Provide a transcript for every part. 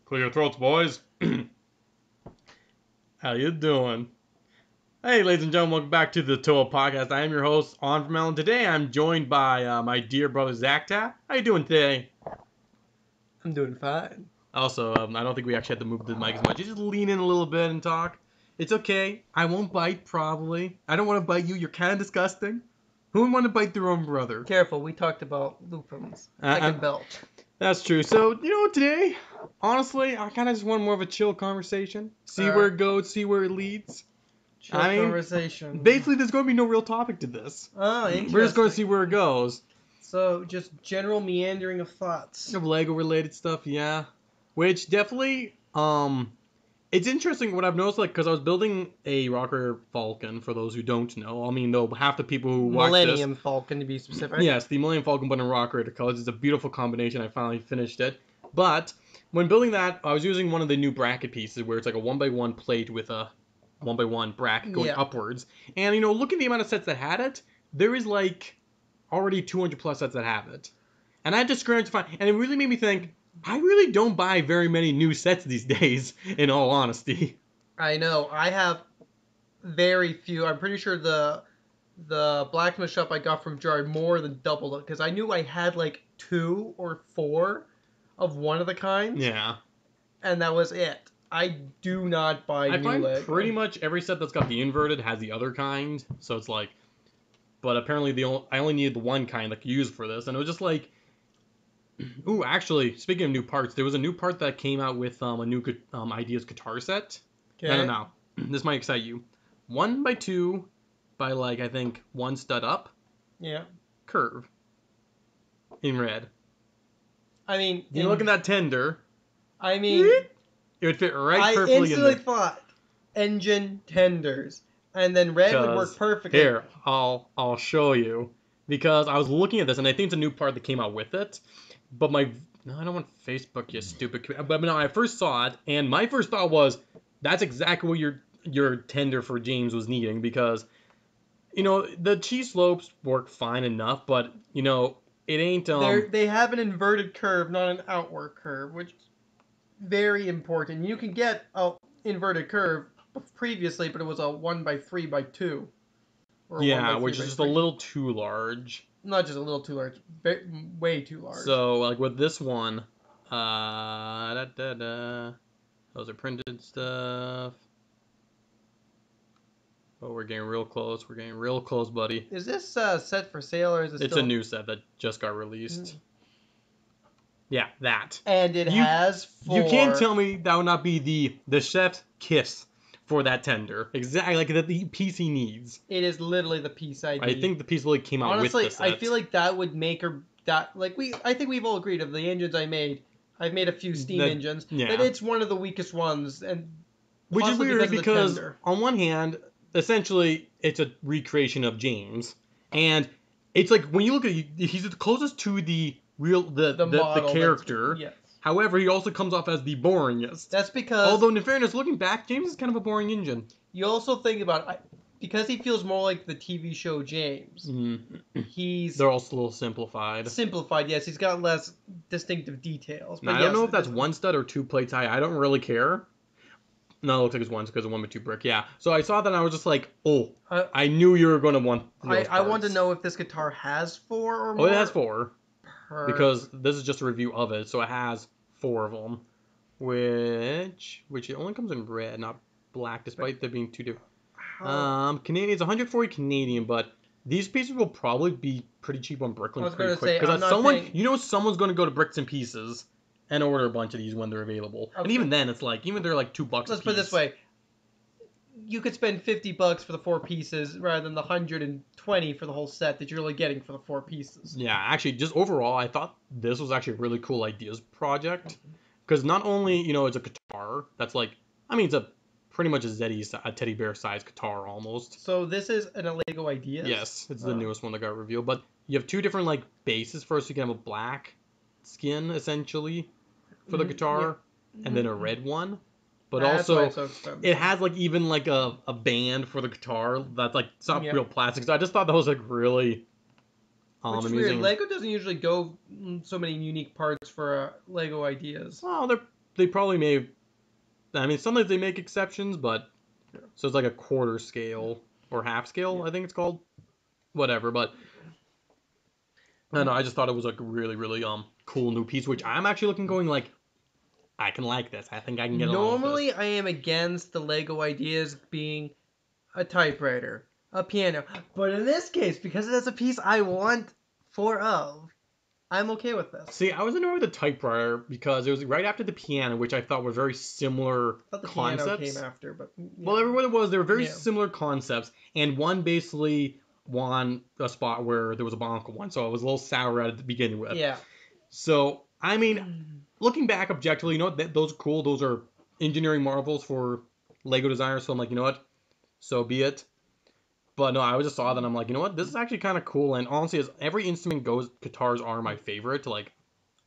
Clear your throats, boys. How you doing? Hey, ladies and gentlemen, welcome back to the T.O.A podcast. I am your host, Onvermel, and today I'm joined by my dear brother, Zack-Ta. How you doing today? I'm doing fine. Also, I don't think we actually have to move the mic as much. You just lean in a little bit and talk. It's okay. I won't bite, probably. I don't want to bite you. You're kind of disgusting. Who would want to bite their own brother? Careful, we talked about lupins. I can belch. That's true. So, today, honestly, I kind of just want more of a chill conversation. See where it goes, see where it leads. Chill conversation. Basically, there's going to be no real topic to this. Oh, interesting. We're just going to see where it goes. So, just general meandering of thoughts. Of Lego-related stuff, yeah. Which definitely, it's interesting what I've noticed, because I was building a Rocker Falcon, for those who don't know. I mean, though, half the people who watch this... Millennium Falcon, to be specific. Yes, the Millennium Falcon, but in Rocker colors. It's a beautiful combination. I finally finished it. But, when building that, I was using one of the new bracket pieces, where it's like a 1x1 plate with a 1x1 bracket going upwards. And, looking at the amount of sets that had it, there is, already 200 plus sets that have it. And I had to scrounge to find... And it really made me think... I really don't buy very many new sets these days, in all honesty. I know. I have very few. I'm pretty sure the blacksmith shop I got from Jar more than doubled it, because I knew I had 2 or 4 of one of the kinds. Yeah. And that was it. I do not buy new Lego. I find pretty much every set that's got the inverted has the other kind, so it's but apparently I only needed the one kind used for this, and it was just ooh, actually, speaking of new parts, there was a new part that came out with a new Ideas guitar set. Okay. No. This might excite you. 1x2 by, I think, 1 stud up. Yeah. Curve. In red. I mean... You look at that tender. I mean... It would fit right perfectly in there. I instantly thought engine tenders. And then red would work perfectly. Here, I'll show you. Because I was looking at this, and I think it's a new part that came out with it. But no, I don't want Facebook, you stupid. But no, I first saw it, and my first thought was, that's exactly what your tender for James was needing, because, the cheese slopes work fine enough, but, it ain't, They have an inverted curve, not an outward curve, which is very important. You can get an inverted curve previously, but it was a 1x3x2. Yeah, which is just a little too large. Not just a little too large, way too large. So, with this one, those are printed stuff. Oh, we're getting real close. We're getting real close, buddy. Is this set for sale, or is it It's a new set that just got released. Yeah, that. And it has 4... You can't tell me that would not be the chef's kiss for that tender. Exactly, the piece he needs. It is literally the piece I need. I think the piece really came out with the set. I feel like that would make her... I think we've all agreed of the engines I made. I've made a few steam engines. Yeah. But it's one of the weakest ones. Which is weird because on one hand, essentially, it's a recreation of James. And it's when you look at it, he's the closest to the character. Yes. However, he also comes off as the boringest. That's because... Although, in fairness, looking back, James is kind of a boring engine. You also think about it, because he feels more like the TV show James. They're also a little simplified. Simplified, yes. He's got less distinctive details. But now, I don't know if that's 1 stud or 2 plates high. I don't really care. No, it looks like it's 1 because of 1x2 brick. Yeah. So I saw that and I was just I knew you were going to want I want to know if this guitar has 4 or more. Oh, it has 4. Because this is just a review of it, so it has 4 of them, which it only comes in red, not black, despite there being 2 different. Canadian, it's 140 Canadian, but these pieces will probably be pretty cheap on Bricklink pretty quick. Because someone's going to go to Bricks and Pieces and order a bunch of these when they're available, and even then, it's even they're $2 a piece. Let's put it this way. You could spend $50 for the 4 pieces rather than the $120 for the whole set that you're really getting for the 4 pieces. Yeah, actually, just overall, I thought this was actually a really cool ideas project. Because not only, it's a guitar that's it's pretty much a teddy bear sized guitar almost. So this is a Lego Ideas? Yes, it's the newest one that got revealed. But you have 2 different bases. First, you can have a black skin, essentially, for the guitar, and then a red one. But also, it has even a band for the guitar that's it's not real plastic. So I just thought that was really Which is I'm weird. using... Lego doesn't usually go so many unique parts for Lego ideas. Well, they probably may... I mean, sometimes they make exceptions, but... So it's like a quarter scale, or half scale, I think it's called. Whatever, but... I don't know, I just thought it was like a really, really cool new piece, which I'm actually looking going like, I can like this. I think I can get along with Normally, this. I am against the Lego ideas being a typewriter, a piano. But in this case, because it is a piece I want four of, I'm okay with this. See, I was annoyed with the typewriter because it was right after the piano, which I thought were very similar I thought the concepts. piano came after, but yeah. Well, everyone it was. They were very Yeah. similar concepts, and one basically won a spot where there was a Bonk one, so I was a little sour at it to begin with. Yeah. So, I mean, looking back objectively, you know what? Those are cool. Those are engineering marvels for Lego designers. So I'm like, you know what? So be it. But no, I just saw that and I'm like, you know what? This is actually kind of cool. And honestly, as every instrument goes, guitars are my favorite. Like,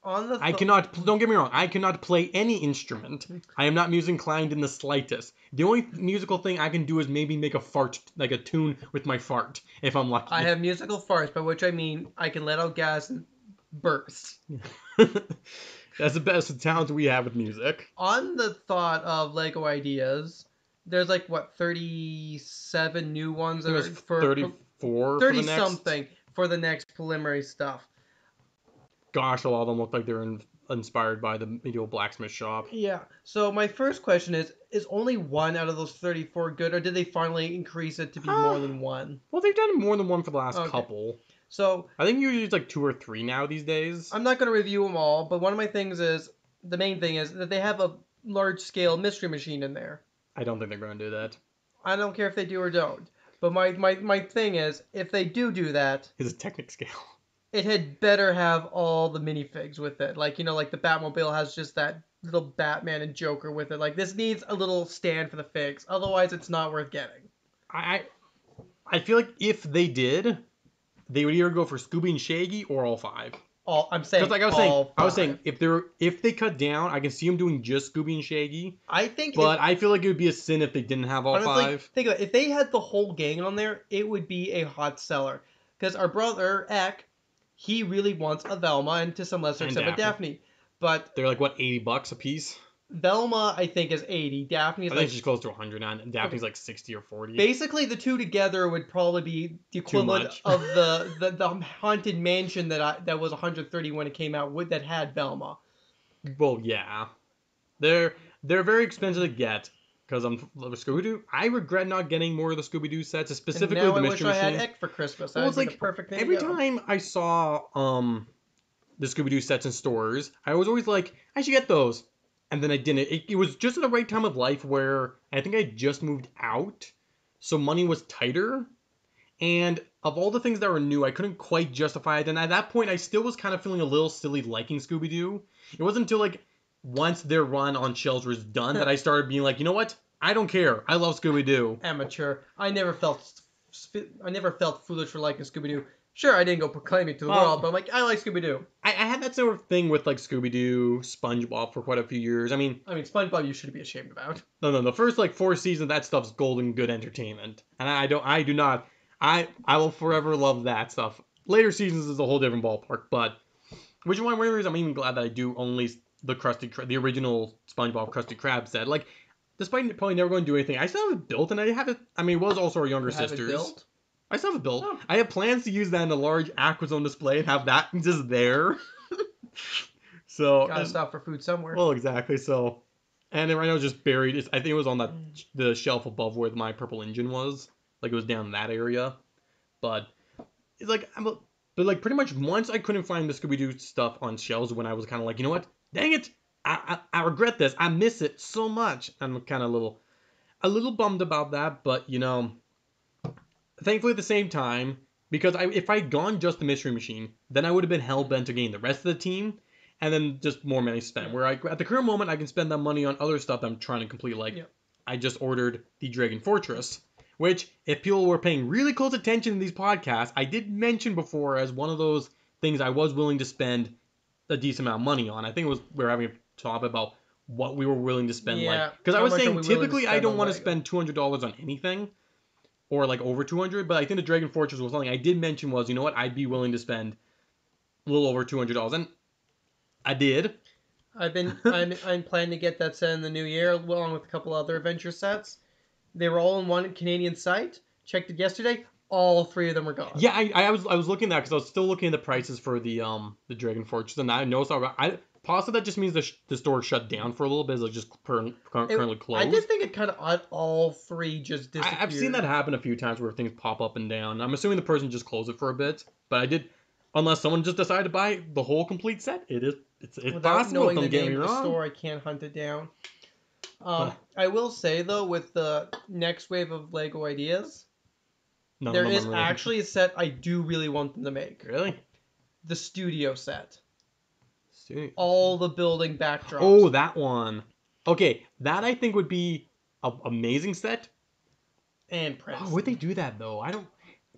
On the I cannot, don't get me wrong, I cannot play any instrument. I am not music inclined in the slightest. The only musical thing I can do is maybe make a fart, like a tune with my fart, if I'm lucky. I have musical farts, by which I mean I can let out gas and burst. That's the best talent we have with music. On the thought of Lego ideas, there's like what 37 new ones that are There's for 34 30 for the next. something for the next preliminary stuff. Gosh, a lot of them look like they're inspired by the medieval blacksmith shop. Yeah. So my first question is only one out of those 34 good, or did they finally increase it to be more than one? Well, they've done more than one for the last Okay. couple. So I think usually it's like 2 or 3 now these days. I'm not going to review them all, but one of my things is, the main thing is that they have a large scale mystery machine in there. I don't think they're going to do that. I don't care if they do or don't. But my thing is, if they do that, It's a Technic scale. it had better have all the minifigs with it. Like, you know, like the Batmobile has just that little Batman and Joker with it. Like, this needs a little stand for the figs. Otherwise, it's not worth getting. I feel like if they did, they would either go for Scooby and Shaggy or all 5. I'm saying, Because like I was saying, if they cut down, I can see them doing just Scooby and Shaggy. I think, But I feel like it would be a sin if they didn't have all honestly, 5. think about it. If they had the whole gang on there, it would be a hot seller. Because our brother Eck, he really wants a Velma and to some lesser And extent a Daphne. But they're like what, $80 a piece? Velma, I think, is 80. Daphne is I think like she's close to 100 now. And Daphne's like 60 or 40. basically the two together would probably be the equivalent much. of the haunted mansion that was 130 when it came out that had Velma. Well, yeah, they're very expensive to get because I'm Scooby-Doo. I regret not getting more of the Scooby-Doo sets, specifically and now the I Mystery wish Machine. I had Eck for Christmas. Well, That it's would be like the perfect thing every to go. time I saw the Scooby-Doo sets in stores, I was always like, I should get those. And then I didn't. It was just at the right time of life where I think I just moved out, so money was tighter. And of all the things that were new, I couldn't quite justify it. And at that point, I still was kind of feeling a little silly liking Scooby-Doo. It wasn't until like once their run on shelves was done that I started being like, you know what? I don't care. I love Scooby-Doo. Amateur. I never felt foolish for liking Scooby-Doo. Sure, I didn't go proclaim it to the world, but I'm like, I like Scooby-Doo. I had that sort of thing with like Scooby-Doo, SpongeBob for quite a few years. I mean, SpongeBob you should be ashamed about. No. The first like 4 seasons, that stuff's golden good entertainment, and I will forever love that stuff. Later seasons is a whole different ballpark, but which is one of the reasons I'm even glad that I do only the original SpongeBob Krusty Krab set. Like, despite probably never going to do anything, I still have it built, and I have it. I mean, it was also our younger sisters. Have it built? I still have it built. Oh. I have plans to use that in a large Aquazone display and have that just there. So Gotta stop for food somewhere. Well, exactly. So, and then right now it's just buried. I think it was on the shelf above where my purple engine was. Like it was down in that area. But it's like, but like pretty much once I couldn't find the Scooby-Doo stuff on shelves when I was kind of like, you know what? Dang it! I regret this. I miss it so much. I'm kind of a little bummed about that. But you know, thankfully at the same time, because if I'd gone just the Mystery Machine, then I would have been hell-bent to gain the rest of the team, and then just more money spent. Where at the current moment, I can spend that money on other stuff I'm trying to complete. Like, I just ordered the Dragon Fortress, which, if people were paying really close attention in these podcasts, I did mention before as one of those things I was willing to spend a decent amount of money on. I think we were having a talk about what we were willing to spend. Because I was saying, typically I don't want to spend $200 on anything. or like over 200. But I think the Dragon Fortress was something I did mention was, you know what, I'd be willing to spend a little over $200, and I did. I'm planning to get that set in the new year, along with a couple other adventure sets. They were all in one Canadian site. Checked it yesterday. All three of them are gone. Yeah, I was looking at that because I was still looking at the prices for the Dragon Fortress, and I noticed I possibly that just means the store shut down for a little bit, it's like just currently closed. I did think it kind of odd. All three just disappeared. I've seen that happen a few times where things pop up and down. I'm assuming the person just closed it for a bit, but I did, unless someone just decided to buy the whole complete set. It's Without possible. knowing Don't the get name me of the wrong. store, I can't hunt it down. I will say though, with the next wave of Lego ideas, None there of them is are really- actually a set I do really want them to make. Really? The studio set. Studio. All the building backdrops. Oh, that one. Okay, that I think would be an amazing set. And prints. Oh, would they do that though? I don't.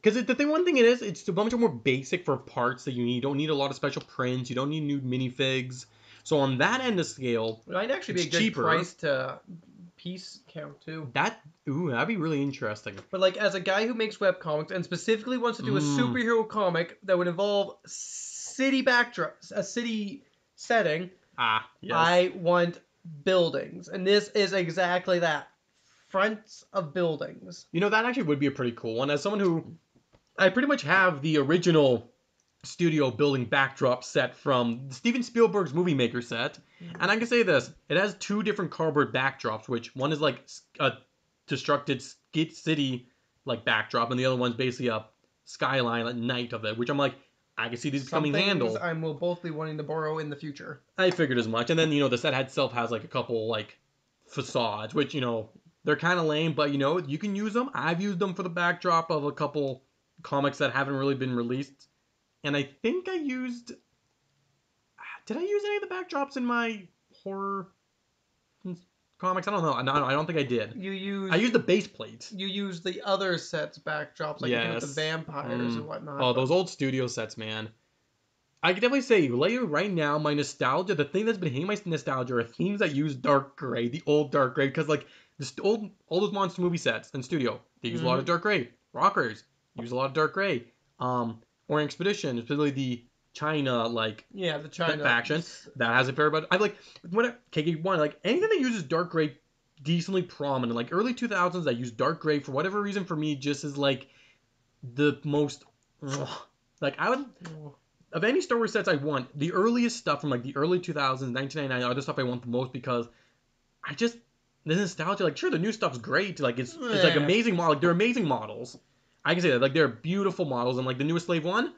Because one thing it is, it's a bunch more basic for parts that you need. You don't need a lot of special prints. You don't need new minifigs. So on that end of scale, it might actually be a it's good cheaper. price to piece count too. That'd be really interesting. But like, as a guy who makes web comics and specifically wants to do a superhero comic that would involve city backdrops, a city setting, Yes. I want buildings, and this is exactly that. Fronts of buildings. You know, that actually would be a pretty cool one. As someone who, I pretty much have the original studio building backdrop set from Steven Spielberg's Movie Maker set. And I can say this, it has two different cardboard backdrops, which one is like a destructed city like backdrop, and the other one's basically a skyline at night of it, which I'm like, I can see these becoming handled. I will both be wanting to borrow in the future. I figured as much. And then, the set itself has like a couple like facades, which, they're kind of lame, but you can use them. I've used them for the backdrop of a couple comics that haven't really been released. And I think did I use any of the backdrops in my horror comics? I don't know. I don't think I did. I used the base plates. You use the other sets backdrops, like you did with the vampires and whatnot. Oh, those old studio sets, man. I can definitely say, right now, my nostalgia, the thing that's been hitting my nostalgia are themes that use dark gray, the old dark gray, because like all those monster movie sets and studio, they use a lot of dark gray. Rockers use a lot of dark gray. Orient Expedition, especially the China the China faction that has a pair, but I like KK1, like anything that uses dark gray decently prominent, like early 2000s that use dark gray for whatever reason for me just is like the most like I would. Of any Star Wars sets I want, the earliest stuff from like the early 2000s, 1999, are the stuff I want the most because the nostalgia, like sure the new stuff's great, like it's like amazing model, like they're amazing models. I can say that, like they're beautiful models, and like the newest Slave one,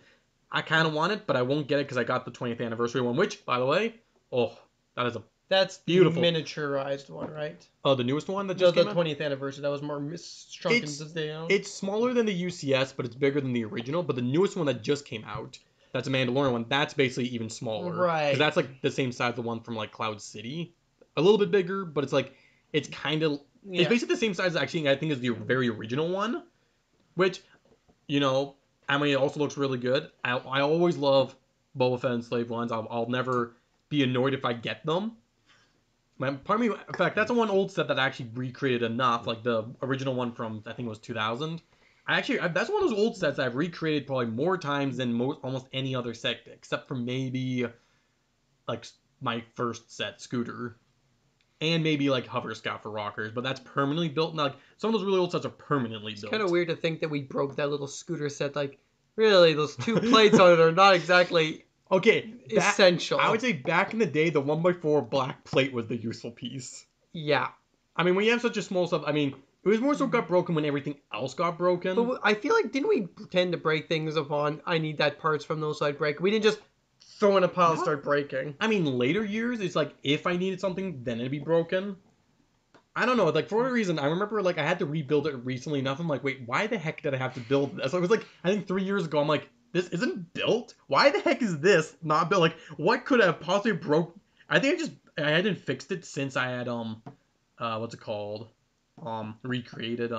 I kind of want it, but I won't get it because I got the 20th anniversary one, which by the way, that's beautiful. The miniaturized one, right? Oh, the newest one that just came out? 20th anniversary. That was more shrunken down. It's smaller than the UCS, but it's bigger than the original. But the newest one that just came out, that's a Mandalorian one. That's basically even smaller, right? Because that's like the same size as the one from like Cloud City, a little bit bigger, but it's like it's kind of it's basically the same size. Actually, I think is the very original one, which I mean, it also looks really good. I always love Boba Fett and Slave ones. I'll never be annoyed if I get them. Pardon me. In fact, that's the one old set that I actually recreated enough, like the original one from I think it was 2000. That's one of those old sets I've recreated probably more times than almost any other set, except for maybe like my first set, Scooter, and maybe like Hover Scout for Rockers. But that's permanently built. Now, like some of those really old sets are permanently built. It's kind of weird to think that we broke that little Scooter set. Like, really, those two plates on it are not exactly essential. I would say back in the day, the 1x4 black plate was the useful piece. Yeah. I mean, when you have such a small stuff, I mean, it was more so got broken when everything else got broken. But I feel like, didn't we tend to break things upon, I need that parts from those, so I'd break? We didn't just throw in a pile and start breaking. I mean, later years, it's like, if I needed something, then it'd be broken. I don't know, like, for whatever reason, I remember, like, I had to rebuild it recently enough. I'm like, wait, why the heck did I have to build this? It was like, I think 3 years ago, I'm like, this isn't built? Why the heck is this not built? Like, what could have possibly broke? I think I hadn't fixed it since I had, what's it called? Recreated,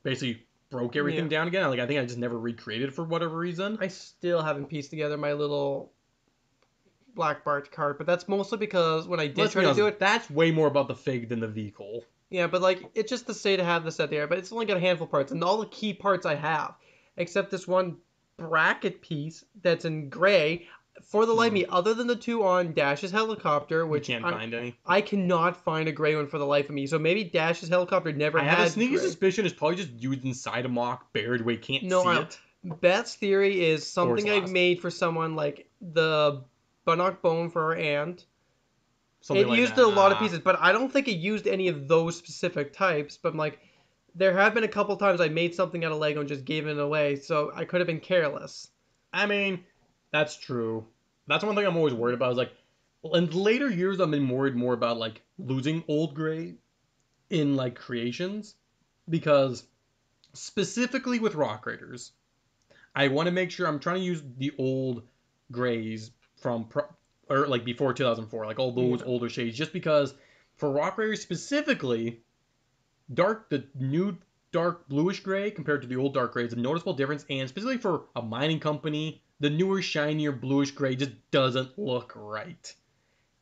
basically broke everything down again. Like, I think I just never recreated it for whatever reason. I still haven't pieced together my little Black Bart cart, but that's mostly because when I did try to do it, that's way more about the fig than the vehicle. Yeah, but like it's just to say to have the set there, but it's only got a handful of parts, and all the key parts I have, except this one bracket piece that's in gray. For the life of me, other than the two on Dash's helicopter, You which can't find any. I cannot find a gray one for the life of me. So maybe Dash's helicopter never I have a had sneaky gray. suspicion it's probably just used inside a mock, buried where you can't No, see it. Beth's theory is something I've lost. made for someone like the Bunnock Bone for her aunt. Something It like used that. a lot of pieces, but I don't think it used any of those specific types. But I'm like, there have been a couple times I made something out of Lego and just gave it away, so I could have been careless. I mean, that's true. That's one thing I'm always worried about. Is like, in later years, I've been worried more about like losing old gray in like creations, because specifically with Rock Raiders, I want to make sure I'm trying to use the old grays from or like before 2004, like all those older shades, just because for Rock Raiders specifically, the new dark bluish gray compared to the old dark gray is a noticeable difference, and specifically for a mining company, the newer shinier bluish gray just doesn't look right.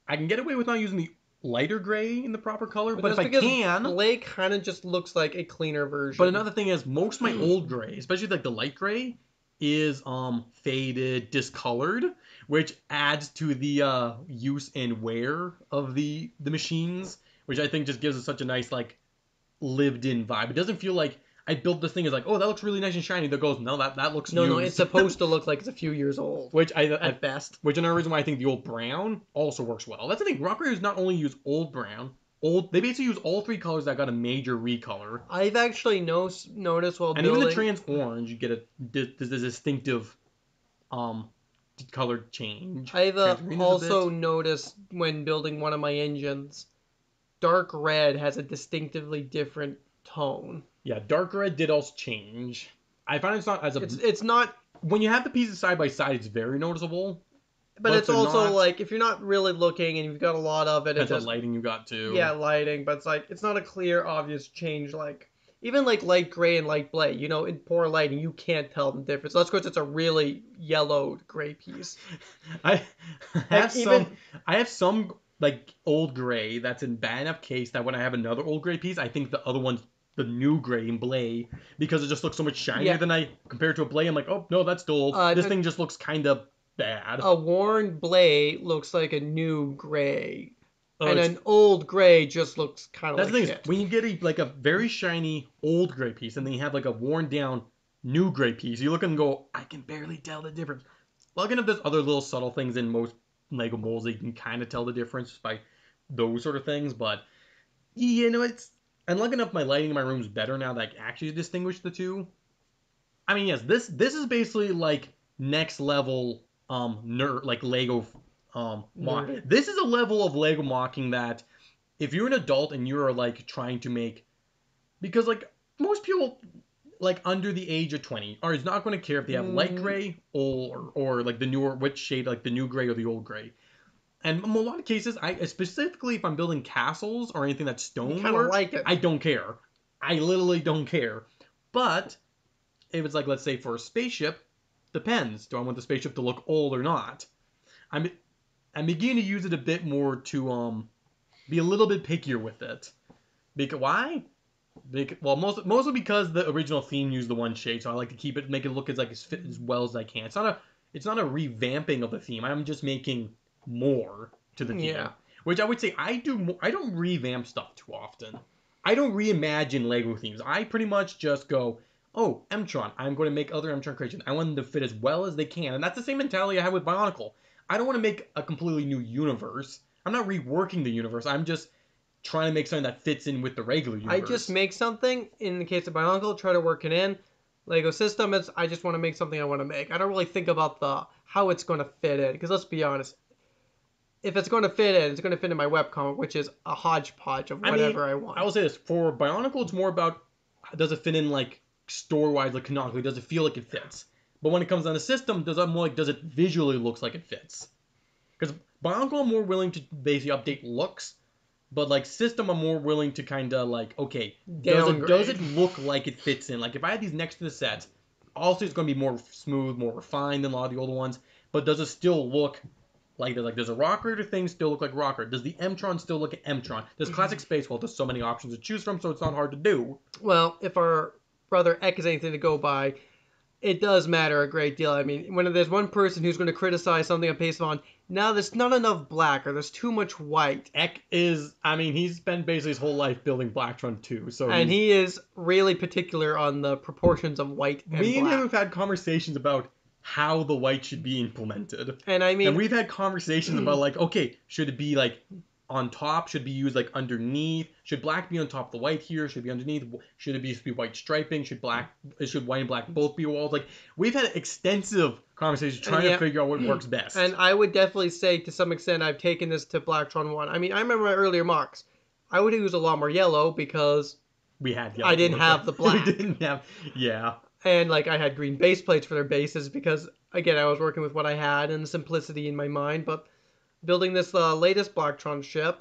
I can get away with not using the lighter gray in the proper color, but if I can, Blake kind of just looks like a cleaner version. But another thing is, most of my old gray, especially like the light gray, is faded, discolored, which adds to the use and wear of the machines, which I think just gives it such a nice like lived in vibe. It doesn't feel like I built this thing as like, oh, that looks really nice and shiny. That goes, no, that looks no, used. no, it's supposed to look like it's a few years old. Which at best. Which another reason why I think the old brown also works well. That's the thing. Rock Raiders not only use old brown, they basically use all three colors that got a major recolor. I've actually noticed while and building... even the trans orange, you get the distinctive color change. I've also noticed when building one of my engines, dark red has a distinctively different tone. Yeah, dark red did also change. I find it's not as a... It's not... When you have the pieces side by side, it's very noticeable. But it's also not, like, if you're not really looking and you've got a lot of it... Depends on lighting you got, too. Yeah, lighting, but it's like, it's not a clear, obvious change, like... Even like light gray and light black, you know, in poor lighting, you can't tell the difference. That's because it's a really yellowed gray piece. I have some like old gray that's in bad enough case that when I have another old gray piece, I think the other one's the new gray in Blay, because it just looks so much shinier than I compared to a Blay. I'm like, oh no, that's dull. This thing just looks kind of bad. A worn Blay looks like a new gray. And an old gray just looks kind of like shit. That's the thing is, when you get a very shiny old gray piece, and then you have like a worn down new gray piece, you look and go, I can barely tell the difference. Well, again, if there's other little subtle things in most Lego molds that you can kind of tell the difference by those sort of things, but you know, and lucky enough, my lighting in my room is better now that I can actually distinguish the two. I mean, yes, this is basically like next level like Lego mock. This is a level of Lego mocking that if you're an adult and you're like trying to make, because like most people like under the age of 20 are not going to care if they have light gray or like the newer, which shade, like the new gray or the old gray. And in a lot of cases, specifically if I'm building castles or anything that's stonework, like it. I don't care. I literally don't care. But if it's like, let's say for a spaceship, depends. Do I want the spaceship to look old or not? I'm beginning to use it a bit more to be a little bit pickier with it. Why? Well, mostly because the original theme used the one shade, so I like to make it look as fit as well as I can. It's not a revamping of the theme. I'm just making more to the theme, which I would say I do. I don't revamp stuff too often. I don't reimagine Lego themes. I pretty much just go, oh, M-Tron, I'm going to make other M-Tron creations. I want them to fit as well as they can, and that's the same mentality I have with Bionicle. I don't want to make a completely new universe. I'm not reworking the universe. I'm just trying to make something that fits in with the regular universe. I just make something, in the case of Bionicle, try to work it in. Lego system, I just want to make something I want to make. I don't really think about how it's going to fit in, because let's be honest, if it's going to fit in, it's going to fit in my webcomic, which is a hodgepodge of whatever I want. I will say this, for Bionicle, it's more about, does it fit in like story-wise, like canonically, does it feel like it fits? But when it comes down to system, does it visually looks like it fits? Because Bionicle, I'm more willing to basically update looks, but like system, I'm more willing to kind of like, okay, does it look like it fits in? Like if I had these next to the sets, also it's going to be more smooth, more refined than a lot of the older ones, but does it still look Like, does a Rocket thing still look like Rocket? Does the M-Tron still look like M-Tron? Does Classic Space? Well, there's so many options to choose from, so it's not hard to do. Well, if our brother Eck is anything to go by, it does matter a great deal. I mean, when there's one person who's going to criticize something on Pacefon, now there's not enough black or there's too much white. Eck is, I mean, he's spent basically his whole life building Blacktron 2, so and he is really particular on the proportions of white and me black. and him have had conversations about how the white should be implemented. And I mean, and we've had conversations about like, okay, should it be like on top? Should it be used like underneath? Should black be on top of the white here? Should it be underneath? Should it be white striping? Should white and black both be walls? Like, we've had extensive conversations trying to figure out what works best. And I would definitely say to some extent I've taken this to Blacktron 1. I mean, I remember my earlier mocks. I would use a lot more yellow because we had yellow. I didn't have the black. We didn't have, yeah. And like I had green base plates for their bases because again I was working with what I had and the simplicity in my mind. But building this latest Blacktron ship,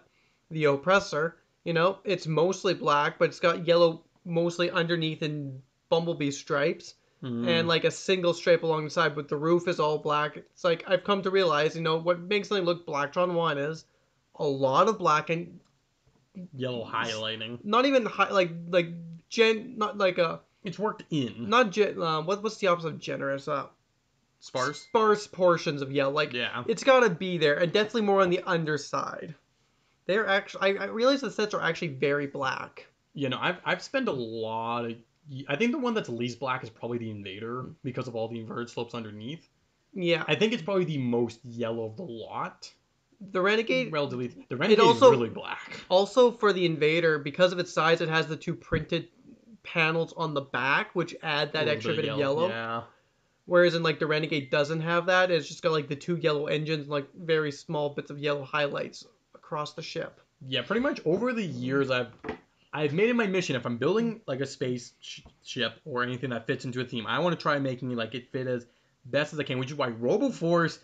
the Oppressor, you know, it's mostly black, but it's got yellow mostly underneath in bumblebee stripes. And like a single stripe along the side, but the roof is all black. It's like I've come to realize, you know, what makes something look Blacktron 1 is a lot of black and yellow highlighting. Not even not like a. It's worked in. Not what's the opposite of generous? Sparse. Sparse portions of yellow. Like, yeah, it's gotta be there, and definitely more on the underside. They're actually. I realize the sets are actually very black. You know, I've spent a lot of. I think the one that's least black is probably the Invader because of all the inverted slopes underneath. Yeah. I think it's probably the most yellow of the lot. The Renegade... Relatively... The Renegade is really black. Also, for the Invader, because of its size, it has the two printed panels on the back, which add that extra bit of yellow. Yeah. Whereas in, like, the Renegade doesn't have that. It's just got, like, the two yellow engines and, like, very small bits of yellow highlights across the ship. Yeah, pretty much over the years, I've made it my mission, if I'm building like a space ship or anything that fits into a theme, I want to try making like it fit as best as I can, which is why RoboForce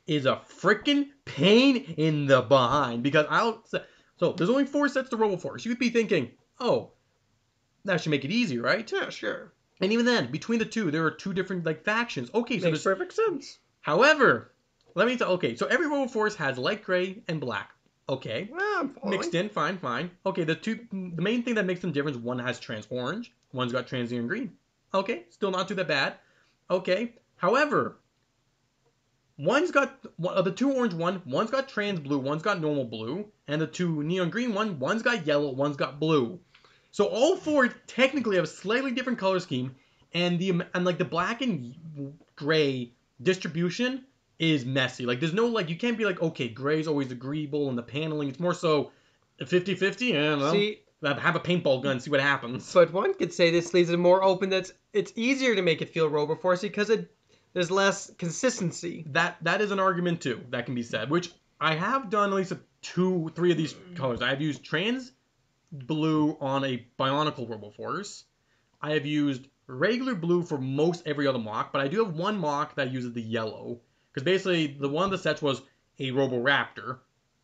is a freaking pain in the behind. Because so there's only 4 sets to RoboForce. You'd be thinking, oh, that should make it easy, right? Yeah, sure. And even then, between the two, there are 2 different like factions. Okay, so makes perfect sense. However, let me tell. Okay, so every RoboForce has light gray and black. Okay. Well, mixed in, fine. Okay, the main thing that makes them different is one has trans orange, one's got trans neon green. Okay, still not too that bad. Okay, however, one's got the 2 orange one's got trans blue, one's got normal blue, and the 2 neon green one's got yellow, one's got blue. So all 4 technically have a slightly different color scheme, and like the black and gray distribution is messy. Like, there's no, like, you can't be like, okay, gray's always agreeable in the paneling. It's more so 50-50, and have a paintball gun, see what happens. But one could say this leaves it more open. It's easier to make it feel RoboForce because there's less consistency. That is an argument, too, that can be said, which I have done at least 2-3 of these colors. I've used trans blue on a Bionicle RoboForce. I have used regular blue for most every other mock, but I do have one mock that uses the yellow. Because basically, one of the sets was a Roboraptor,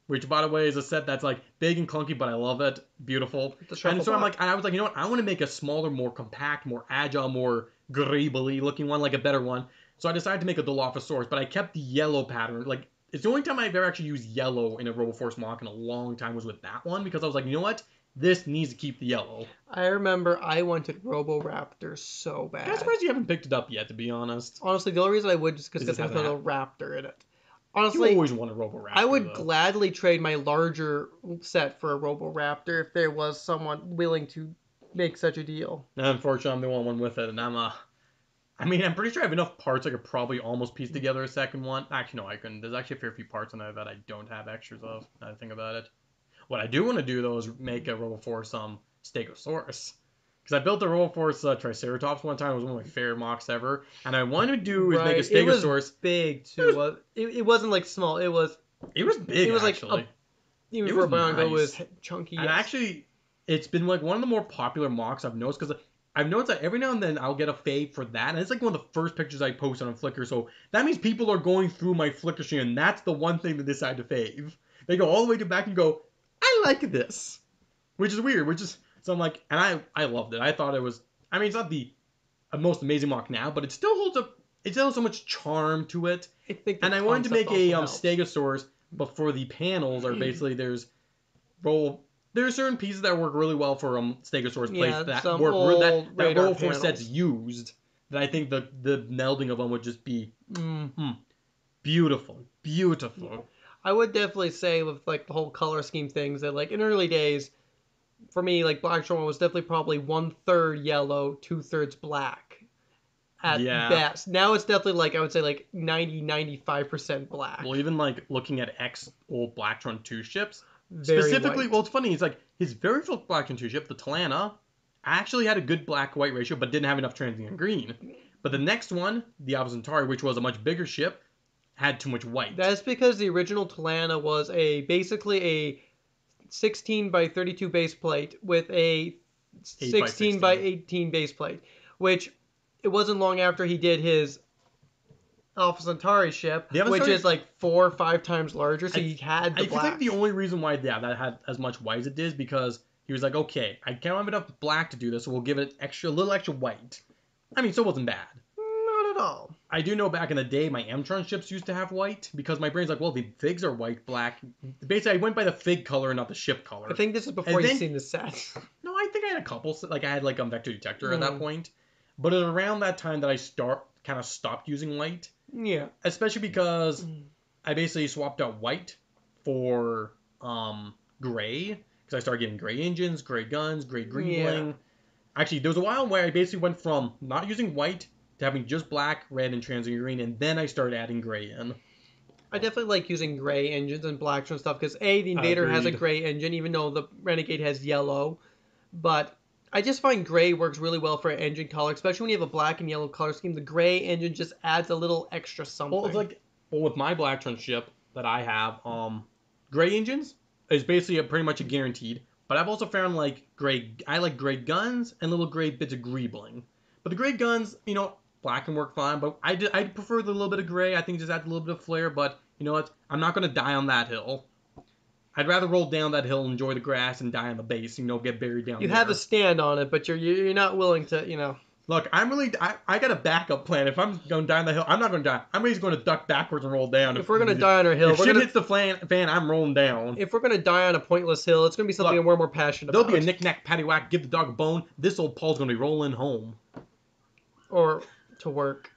which, by the way, is a set that's, like, big and clunky, but I love it. Beautiful. And so I was like, you know what? I want to make a smaller, more compact, more agile, more greebly looking one, like a better one. So I decided to make a Dilophosaurus, but I kept the yellow pattern. Like, it's the only time I've ever actually used yellow in a RoboForce mock in a long time was with that one, because I was like, you know what? This needs to keep the yellow. I remember I wanted Roboraptor so bad. I'm surprised you haven't picked it up yet, to be honest. Honestly, the only reason I would is because there's a little raptor in it. Honestly, you always want a Roboraptor. I would gladly trade my larger set for a Roboraptor if there was someone willing to make such a deal. Unfortunately, I'm the only one with it, and I'm pretty sure I have enough parts I could probably almost piece together a second one. Actually, no, I couldn't. There's actually a fair few parts on there that I don't have extras of, now that I think about it. What I do want to do, though, is make a RoboForce Stegosaurus. Because I built a RoboForce Triceratops one time. It was one of my favorite mocks ever. And I wanted to do is make a Stegosaurus. It was big, too. It wasn't, like, small. It was big, it was actually. Like, even for a Bionicle, it was chunky. And actually, it's been, like, one of the more popular mocks I've noticed. Because I've noticed that every now and then I'll get a fave for that. And it's, like, one of the first pictures I posted on Flickr. So that means people are going through my Flickr stream. And that's the one thing they decide to fave. They go all the way to back and go, I like this, which is weird, so I'm like, and I loved it. I thought it was, it's not the most amazing mock now, but it still holds up it still has so much charm to it. I think And I wanted to make a Stegosaurus, but for the panels are basically there's certain pieces that work really well for Stegosaurus plates that work that Roll 4 sets used. That I think the melding of them would just be beautiful. Yeah. I would definitely say with like the whole color scheme things that like in early days, for me like Blackstone was definitely probably 1/3 yellow, 2/3 black at best. Now it's definitely like I would say like 90-95% black. Well, even like looking at old Blacktron 2 ships, specifically, well, it's funny. It's like his very first Blacktron 2 ship, the T.O.A, actually had a good black-white ratio, but didn't have enough transient green. But the next one, the Alpha Centauri, which was a much bigger ship, had too much white. That's because the original T.O.A was basically a 16 by 32 base plate with a 16 by 18 base plate, which it wasn't long after he did his Alpha Centauri ship, which is like 4 or 5 times larger, so he had the black. I think the only reason why that had as much white as it did is because he was like, okay, I can't have enough black to do this, so we'll give it a little extra white. I mean, so it wasn't bad. Not at all. I do know back in the day, my Mtron ships used to have white, because my brain's like, well, the figs are white, black. Basically, I went by the fig color and not the ship color. I think this is before you've seen the set. No, I think I had a couple. Like, I had, like, Vector Detector at that point. But it was around that time that I kind of stopped using white. Yeah. Especially because I basically swapped out white for gray, because I started getting gray engines, gray guns, gray green bling. Actually, there was a while where I basically went from not using white to having just black, red, and transient green, and then I started adding gray in. I definitely like using gray engines and blacks and stuff, because the Invader has a gray engine, even though the Renegade has yellow. But I just find gray works really well for an engine color, especially when you have a black and yellow color scheme. The gray engine just adds a little extra something. Well, it's like, with my Blacktron ship that I have, gray engines is basically pretty much a guaranteed. But I've also found I like gray guns and little gray bits of greebling. But the gray guns, black can work fine, but I prefer the little bit of gray. I think it just adds a little bit of flair, but you know what? I'm not going to die on that hill. I'd rather roll down that hill, enjoy the grass, and die on the base, get buried down there. You have a stand on it, but you're not willing to, Look, I got a backup plan. If I'm going to die on the hill, I'm not going to die. I'm just going to duck backwards and roll down. If we're going to die on our hill, if shit hits the fan, I'm rolling down. If we're going to die on a pointless hill, it's going to be something we're more passionate about. There'll be a knick-knack, paddywhack, give the dog a bone. This old Paul's going to be rolling home. Or to work.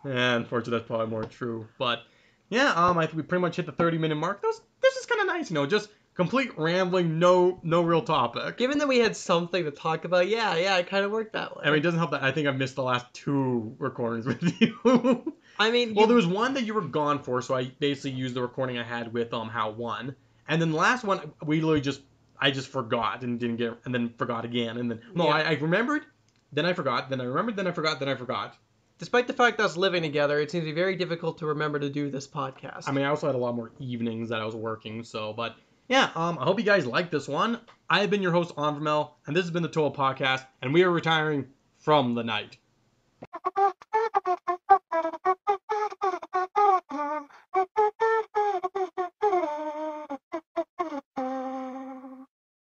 Yeah, unfortunately, that's probably more true. But, yeah, I think we pretty much hit the 30-minute mark. This is kind of nice, just complete rambling, no real topic. Given that we had something to talk about, yeah, it kind of worked that way. I mean, it doesn't help that I think I've missed the last 2 recordings with you. I mean, well, there was one that you were gone for, so I basically used the recording I had with How 1. And then the last one, we literally I just forgot and didn't get, and then forgot again. And then, I remembered, then I forgot, then I remembered, then I forgot, then I forgot. Despite the fact that us living together, it seems to be very difficult to remember to do this podcast. I mean, I also had a lot more evenings that I was working, but yeah, I hope you guys like this one. I have been your host, Onvermel, and this has been the T.O.A podcast, and we are retiring from the night.